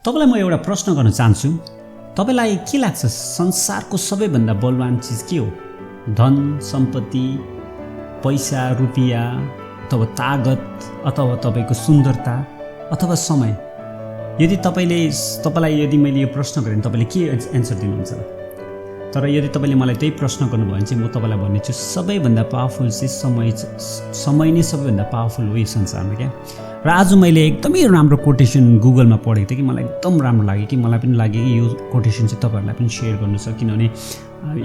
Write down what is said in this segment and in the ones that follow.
तपाईलाई म एउटा प्रश्न गर्न चाहन्छु। तपाईलाई के लाग्छ संसारको सबैभन्दा बलवान चीज के हो? धन, सम्पत्ति, पैसा, रुपियाँ अथवा तागत अथवा तपाईको सुन्दरता अथवा समय? यदि तपाईलाई यदि मैले यो प्रश्न गरेँ भने तपाईले के एन्सर दिनुहुन्छ? तर यदि तपाईले मलाई त्यही प्रश्न गर्नुभयो भने चाहिँ म तपाईलाई भन्नेछु सबैभन्दा पावरफुल चाहिँ समय नै सबैभन्दा पावरफुल हो यो संसारमा क्या। र आज मैले एकदमै राम्रो कोटेसन गुगलमा पढेको थिएँ कि मलाई एकदम राम्रो लाग्यो कि मलाई पनि लाग्यो कि यो कोटेसन चाहिँ तपाईहरुलाई पनि शेयर गर्नु छ, किनभने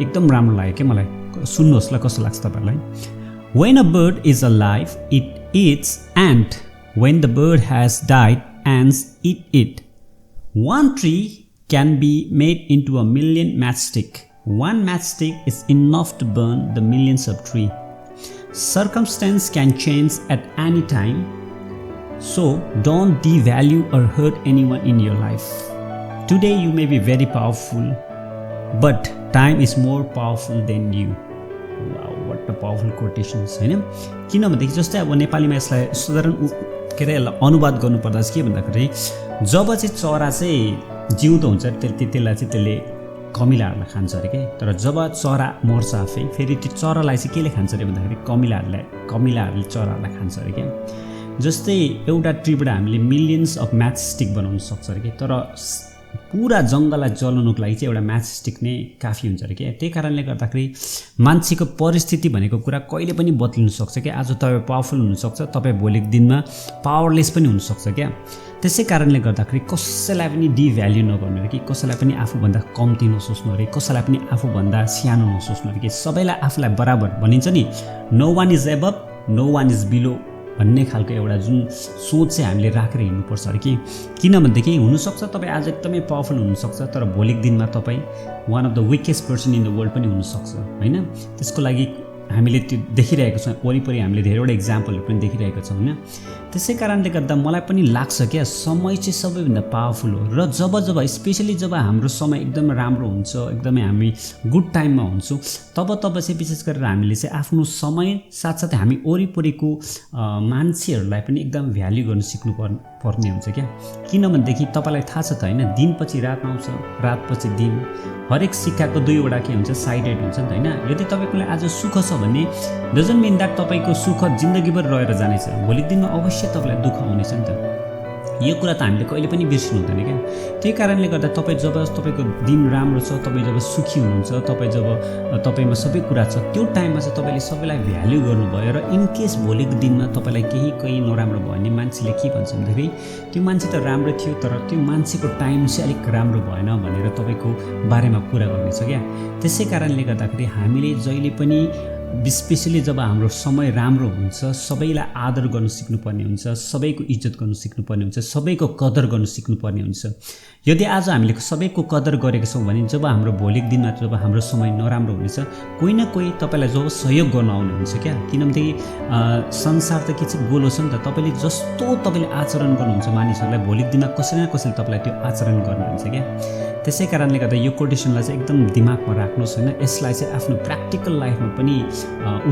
एकदम राम्रो लाग्यो कि मलाई। सुन्नुहोस् ल कस्तो लाग्छ तपाईहरुलाई। When a bird is alive, it eats, and when the bird has died, ants eat it. One tree can be made into a million matchstick. One matchstick is enough to burn the millions of trees. Circumstance can change at any time, so don't devalue or hurt anyone in your life. Today you may be very powerful, but time is more powerful than you. Wow, what a powerful quotations, हैन? किनभने जस्तै अब नेपालीमा यसलाई साधारण अनुवाद गर्नुपर्दा चाहिँ के भन्दाखेरि जब चाहिँ चरा चाहिँ जिउँदो हुन्छ त्यसलाई चाहिँ त्यसले कमिलाहरूलाई खान्छ अरे के। तर जब चरा मर्छ आफै फेरि त्यो चरालाई चाहिँ केले खान्छ अरे भन्दाखेरि कमिलाहरूले चराहरूलाई खान्छ अरे के। जस्तै एउटा ट्रीबाट हामीले मिलियन्स अफ म्याच स्टिक बनाउन सक्छ अरे के, तर पुरा जङ्गललाई जलाउनुको लागि चाहिँ एउटा म्याच स्टिक नै काफी हुन्छ अरे के। त्यही कारणले गर्दाखेरि मान्छेको परिस्थिति भनेको कुरा कहिले पनि बदलिन सक्छ क्या। आज तपाईँ पावरफुल हुनसक्छ, तपाईँ भोलिको दिनमा पावरलेस पनि हुनसक्छ क्या। त्यसै कारणले गर्दाखेरि कसैलाई पनि डिभ्याल्यु नगर्नु अरे कि, कसैलाई पनि आफूभन्दा कम्ती नसोच्नु अरे, कसैलाई पनि आफूभन्दा सानो नसोच्नु अरे कि। सबैलाई आफूलाई बराबर भनिन्छ नि, no one is above no one is below भन्ने खालको एउटा जुन सोच चाहिँ हामीले राखेर हिँड्नुपर्छ अरे कि। किनभनेदेखि हुनसक्छ तपाईँ आज एकदमै पावरफुल हुनसक्छ, तर भोलिको दिनमा तपाईँ one of the weakest person in the world पनि हुनसक्छ होइन। त्यसको लागि हामीले त्यो देखिरहेको छौँ, वरिपरि हामीले धेरैवटा इक्जाम्पलहरू पनि देखिरहेको छौँ होइन। त्यसै कारणले गर्दा मलाई पनि लाग्छ क्या समय चाहिँ सबैभन्दा पावरफुल हो। र जब स्पेसली जब हाम्रो समय एकदमै राम्रो हुन्छ, एकदमै हामी गुड टाइममा हुन्छौँ, तब चाहिँ विशेष गरेर हामीले चाहिँ आफ्नो समय साथसाथै हामी वरिपरिको मान्छेहरूलाई पनि एकदम भ्याल्यु गर्न पर्ने हुन्छ क्या। किनभनेदेखि तपाईँलाई थाहा छ त होइन, दिनपछि रात आउँछ, रातपछि दिन, हरेक सिक्काको दुईवटा के हुन्छ साइडेड हुन्छ नि त होइन। यदि तपाईँकोलाई आज सुख छ भने डजन्ट मिन द्याट तपाईँको सुख जिन्दगीभर रहेर जानेछ, भोलिको दिनमा अवश्य तपाईँलाई दुःख हुनेछ नि त। यो कुरा त हामीले कहिले पनि बिर्सिनु हुँदैन क्या। त्यही कारणले गर्दा जब तपाईँको दिन राम्रो छ, तपाईँ जब सुखी हुनुहुन्छ, जब तपाईँमा सबै कुरा छ, त्यो टाइममा चाहिँ तपाईँले सबैलाई भ्याल्यु गर्नुभयो र इनकेस भोलिको दिनमा तपाईँलाई केही नराम्रो भयो भने मान्छेले के भन्छ भन्दाखेरि त्यो मान्छे त राम्रो थियो तर त्यो मान्छेको टाइम चाहिँ अलिक राम्रो भएन भनेर तपाईँको बारेमा कुरा गर्नेछ क्या। त्यसै कारणले गर्दाखेरि हामीले जहिले पनि स्पेसली जब हाम्रो समय राम्रो हुन्छ, सबैलाई आदर गर्न सिक्नुपर्ने हुन्छ, सबैको इज्जत गर्न सिक्नुपर्ने हुन्छ, सबैको कदर गर्न सिक्नुपर्ने हुन्छ। यदि आज हामीले सबैको कदर गरेका छौँ भने जब हाम्रो भोलिको दिनमा जब हाम्रो समय नराम्रो हुनेछ, कोही न कोही तपाईँलाई जब सहयोग गर्न आउनुहुन्छ क्या। किनभनेदेखि संसार त के चाहिँ गोलो छ नि त, तपाईँले जस्तो तपाईँले आचरण गर्नुहुन्छ मानिसहरूलाई, भोलिको दिनमा कसै न कसैले तपाईँलाई त्यो आचरण गर्नुहुन्छ क्या। त्यसै कारणले गर्दा यो कोटेसनलाई चाहिँ एकदम दिमागमा राख्नुहोस् होइन। यसलाई चाहिँ आफ्नो प्र्याक्टिकल लाइफमा पनि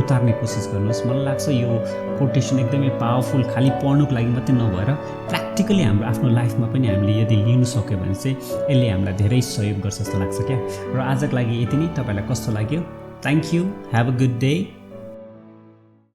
उतार्ने कोसिस गर्नुहोस्। मलाई लाग्छ यो कोटेसन एकदमै पावरफुल, खालि पढ्नुको लागि मात्रै नभएर प्र्याक्टिकली हाम्रो आफ्नो लाइफमा पनि हामीले यदि लिन सक्यो भने चाहिँ यसले हामीलाई धेरै सहयोग गर्छ जस्तो लाग्छ क्या। र आजको लागि यति नै। तपाईँलाई कस्तो लाग्यो? Thank you, have a good day.